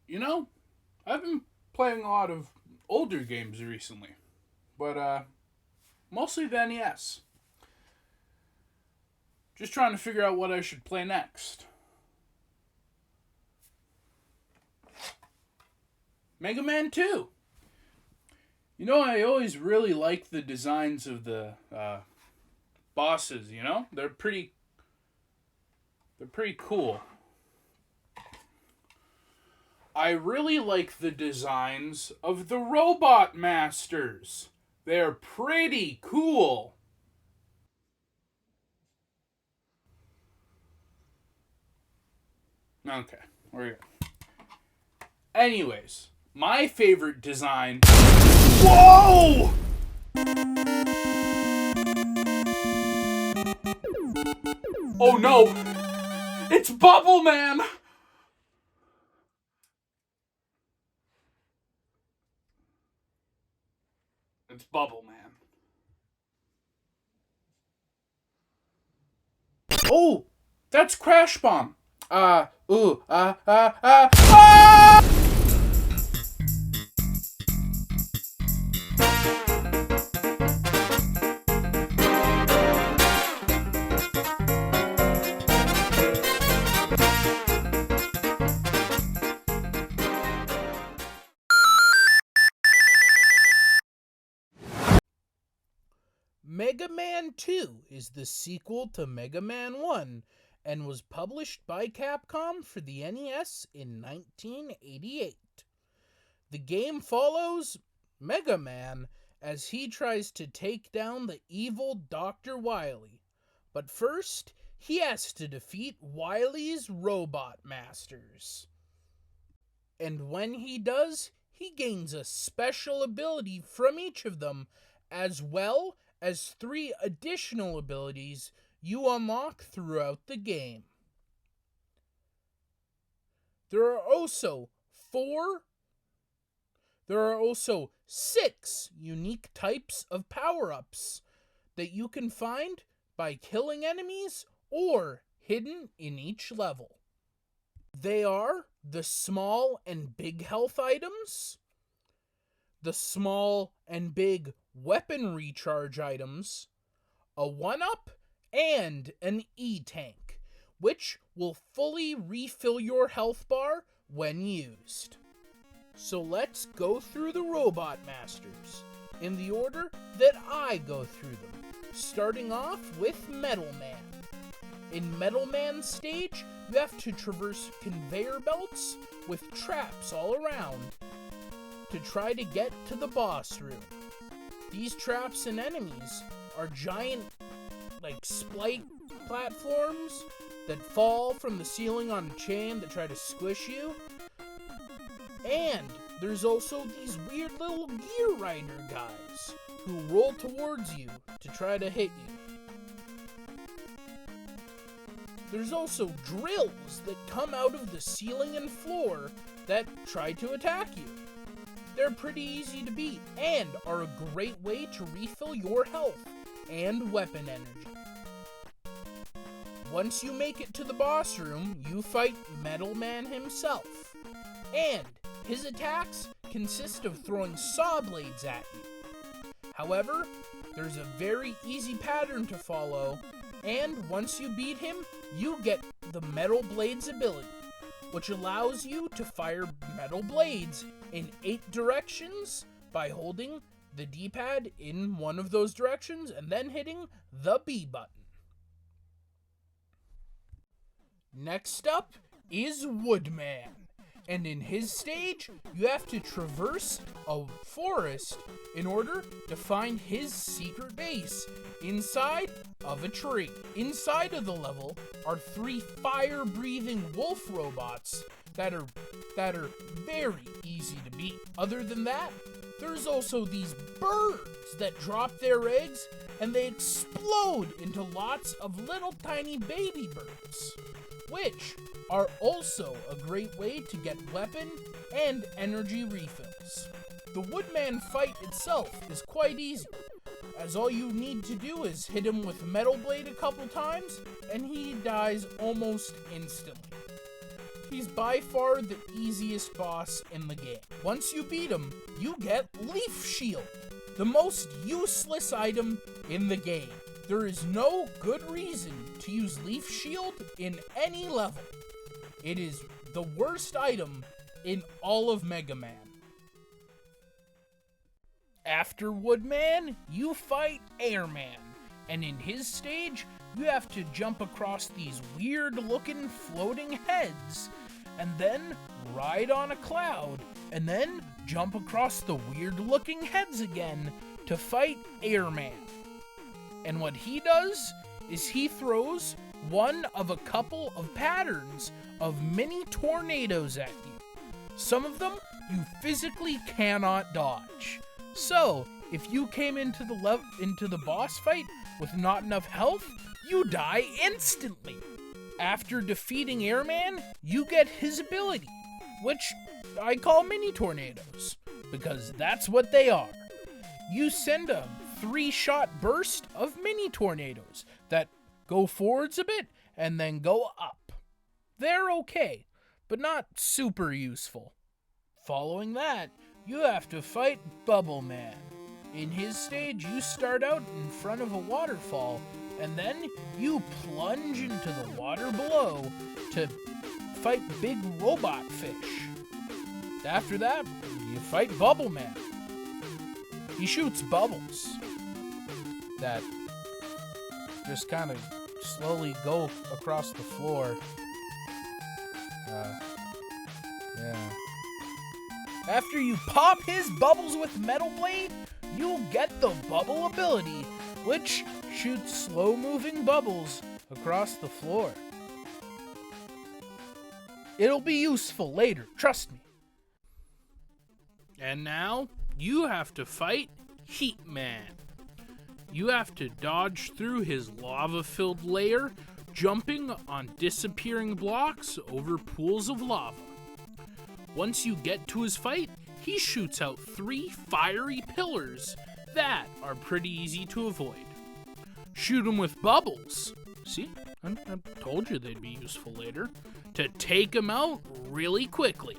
You know, I've been playing a lot of older games recently, but mostly the NES. Just trying to figure out what I should play next. Mega Man 2. I always really like the designs of the bosses, they're pretty cool. I really like the designs of the Robot Masters. They're pretty cool. Okay, we're good. Anyways, my favorite design. Whoa! Oh no! It's Bubble Man! It's Bubble Man. Oh! That's Crash Bomb! Ah! Mega Man 2 is the sequel to Mega Man 1 and was published by Capcom for the NES in 1988. The game follows Mega Man as he tries to take down the evil Dr. Wily. But first, he has to defeat Wily's Robot Masters. And when he does, he gains a special ability from each of them, as well as 3 additional abilities you unlock throughout the game. There are also 6 unique types of power-ups that you can find by killing enemies or hidden in each level. They are the small and big health items, the small and big weapon recharge items, a 1-up, and an E-tank, which will fully refill your health bar when used. So let's go through the Robot Masters in the order that I go through them, starting off with Metal Man. In Metal Man's stage, you have to traverse conveyor belts with traps all around to try to get to the boss room. These traps and enemies are giant, splite platforms that fall from the ceiling on a chain that try to squish you. And there's also these weird little Gear Rider guys who roll towards you to try to hit you. There's also drills that come out of the ceiling and floor that try to attack you. They're pretty easy to beat and are a great way to refill your health and weapon energy. Once you make it to the boss room, you fight Metal Man himself, and his attacks consist of throwing saw blades at you. However, there's a very easy pattern to follow, and once you beat him, you get the Metal Blades ability, which allows you to fire metal blades in 8 directions by holding the D-pad in one of those directions and then hitting the B button. Next up is Woodman, and in his stage, you have to traverse a forest in order to find his secret base inside of a tree. Inside of the level are 3 fire-breathing wolf robots that are very easy to beat. Other than that, there's also these birds that drop their eggs and they explode into lots of little tiny baby birds, which are also a great way to get weapon and energy refills. The Woodman fight itself is quite easy, as all you need to do is hit him with Metal Blade a couple times, and he dies almost instantly. He's by far the easiest boss in the game. Once you beat him, you get Leaf Shield, the most useless item in the game. There is no good reason to use Leaf Shield in any level. It is the worst item in all of Mega Man. After Woodman, you fight Airman, and in his stage, you have to jump across these weird-looking floating heads, and then ride on a cloud, and then jump across the weird-looking heads again to fight Airman. And what he does is he throws one of a couple of patterns of mini tornadoes at you. Some of them you physically cannot dodge. So, if you came into the boss fight with not enough health, you die instantly. After defeating Airman, you get his ability, which I call mini tornadoes, because that's what they are. You send a 3-shot burst of mini tornadoes that go forwards a bit and then go up. They're okay, but not super useful. Following that, you have to fight Bubble Man. In his stage, you start out in front of a waterfall, and then you plunge into the water below to fight big robot fish. After that, you fight Bubble Man. He shoots bubbles that just kind of slowly go across the floor. Yeah. After you pop his bubbles with Metal Blade, you'll get the Bubble ability, which shoots slow-moving bubbles across the floor. It'll be useful later, trust me. And now, you have to fight Heat Man. You have to dodge through his lava-filled lair, jumping on disappearing blocks over pools of lava. Once you get to his fight, he shoots out 3 fiery pillars that are pretty easy to avoid. Shoot him with bubbles. See, I told you they'd be useful later. To take him out really quickly.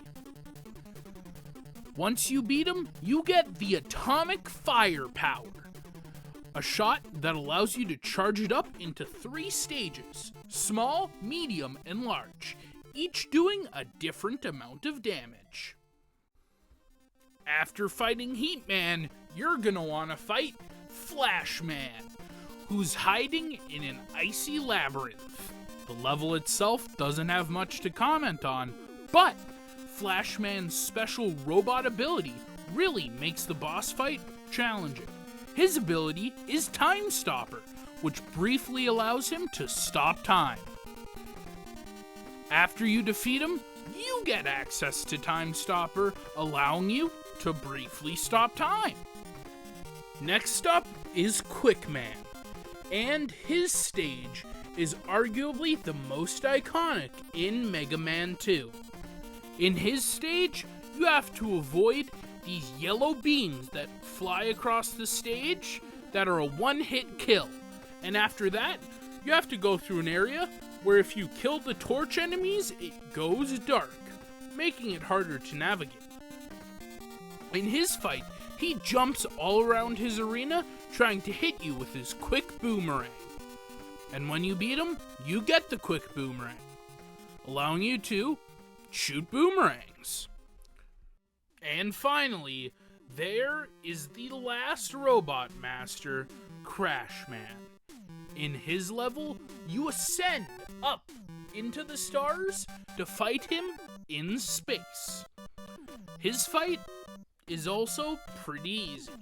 Once you beat him, you get the Atomic Firepower, a shot that allows you to charge it up into 3 stages, small, medium, and large, each doing a different amount of damage. After fighting Heat Man, you're gonna want to fight Flash Man, who's hiding in an icy labyrinth. The level itself doesn't have much to comment on, but Flash Man's special robot ability really makes the boss fight challenging. His ability is Time Stopper, which briefly allows him to stop time. After you defeat him, you get access to Time Stopper, allowing you to briefly stop time. Next up is Quick Man, and his stage is arguably the most iconic in Mega Man 2. In his stage, you have to avoid these yellow beams that fly across the stage that are a one-hit kill. And after that, you have to go through an area where if you kill the torch enemies, it goes dark, making it harder to navigate. In his fight, he jumps all around his arena, trying to hit you with his quick boomerang. And when you beat him, you get the quick boomerang, allowing you to shoot boomerangs. And finally, there is the last robot master, Crash Man. In his level, you ascend up into the stars to fight him in space. His fight is also pretty easy.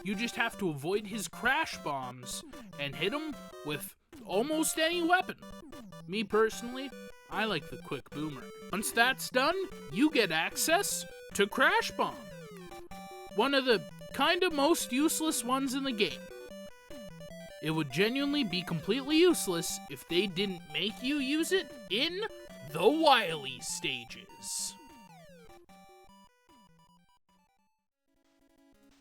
You just have to avoid his crash bombs and hit him with almost any weapon. Me personally, I like the quick boomerang. Once that's done, you get access to Crash Bomb, one of the kinda most useless ones in the game. It would genuinely be completely useless if they didn't make you use it in the Wily stages.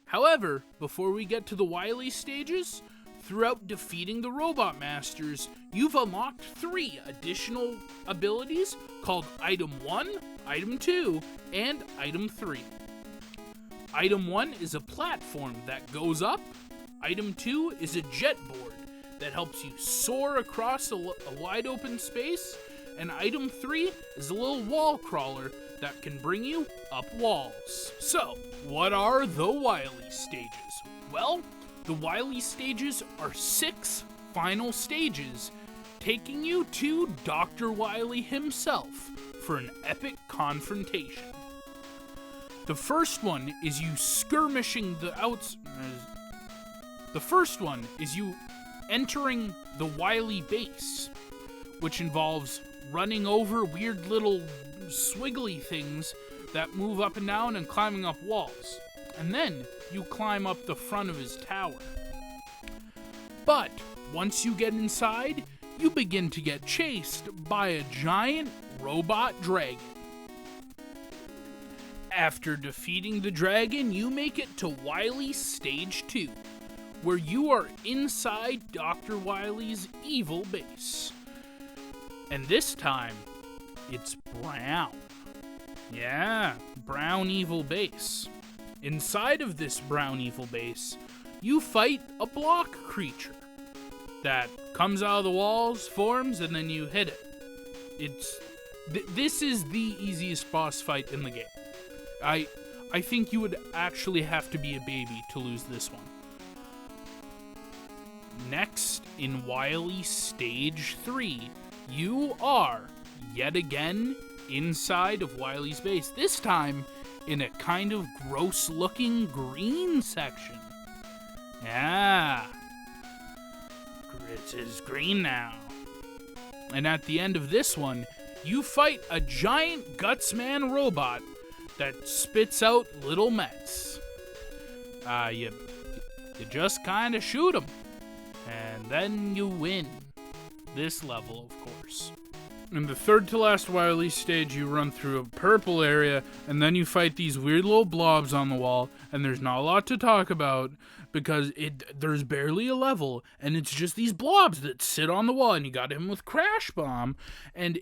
However, before we get to the Wily stages, Throughout defeating the Robot Masters, you've unlocked 3 additional abilities called Item 1, Item 2, and Item 3. Item 1 is a platform that goes up. Item 2 is a jet board that helps you soar across a wide open space. And Item 3 is a little wall crawler that can bring you up walls. So, what are the Wily stages? Well, the Wily stages are 6 final stages, taking you to Dr. Wily himself for an epic confrontation. The first one is you skirmishing the outs. The first one is you entering the Wily base, which involves running over weird little swiggly things that move up and down and climbing up walls. And then you climb up the front of his tower. But once you get inside, you begin to get chased by a giant robot dragon. After defeating the dragon, you make it to Wily Stage 2, where you are inside Dr. Wily's evil base. And this time, it's brown. Yeah, brown evil base. Inside of this brown evil base, you fight a block creature that comes out of the walls, forms, and then you hit it. This is the easiest boss fight in the game. I think you would actually have to be a baby to lose this one. Next, in Wily Stage 3, you are, yet again, inside of Wily's base. This time, in a kind of gross-looking green section. Yeah. It is green now. And at the end of this one, you fight a giant Gutsman robot that spits out little mechs. You just kind of shoot them, and then you win. This level, of course. In the third to last Wily stage, you run through a purple area, and then you fight these weird little blobs on the wall, and there's not a lot to talk about, because there's barely a level, and it's just these blobs that sit on the wall, and you got him with Crash Bomb, and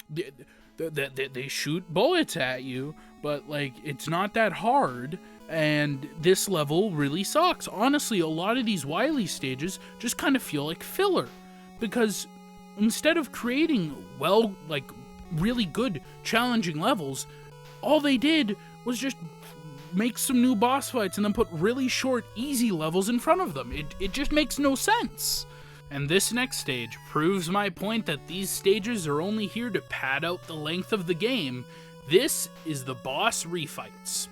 they shoot bullets at you, but, like, it's not that hard, and this level really sucks. Honestly, a lot of these Wily stages just kind of feel like filler, because instead of creating, really good, challenging levels, all they did was just make some new boss fights and then put really short, easy levels in front of them. It just makes no sense. And this next stage proves my point that these stages are only here to pad out the length of the game. This is the boss refights,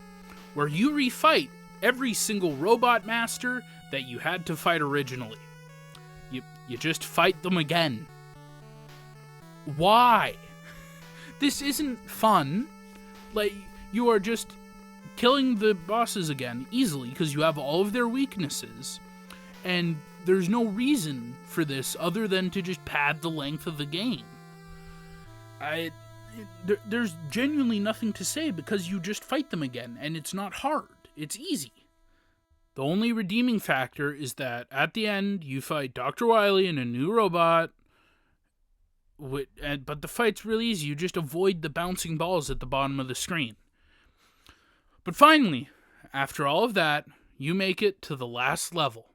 where you refight every single robot master that you had to fight originally. You just fight them again. Why? This isn't fun. Like, you are just killing the bosses again easily because you have all of their weaknesses. And there's no reason for this other than to just pad the length of the game. There's genuinely nothing to say because you just fight them again, and it's not hard. It's easy. The only redeeming factor is that at the end, you fight Dr. Wily and a new robot, but the fight's really easy. You just avoid the bouncing balls at the bottom of the screen. But finally, after all of that, you make it to the last level,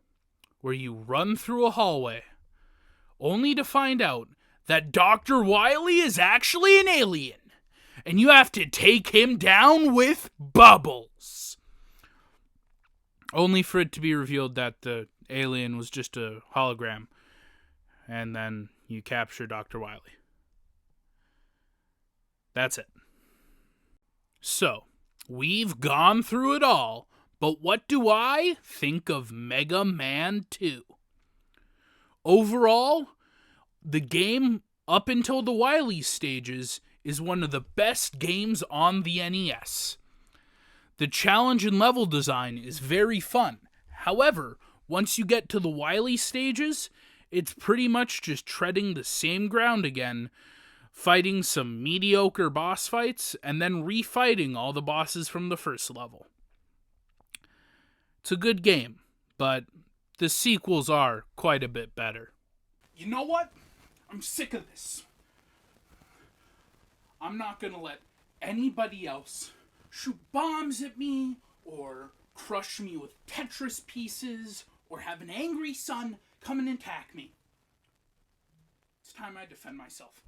where you run through a hallway, only to find out that Dr. Wily is actually an alien, and you have to take him down with bubbles. Only for it to be revealed that the alien was just a hologram, and then you capture Dr. Wily. That's it. So, we've gone through it all, but what do I think of Mega Man 2? Overall, the game up until the Wily stages is one of the best games on the NES. The challenge and level design is very fun. However, once you get to the Wily stages, it's pretty much just treading the same ground again, fighting some mediocre boss fights, and then refighting all the bosses from the first level. It's a good game, but the sequels are quite a bit better. You know what? I'm sick of this. I'm not gonna let anybody else shoot bombs at me, or crush me with Tetris pieces, or have an angry son come and attack me. It's time I defend myself.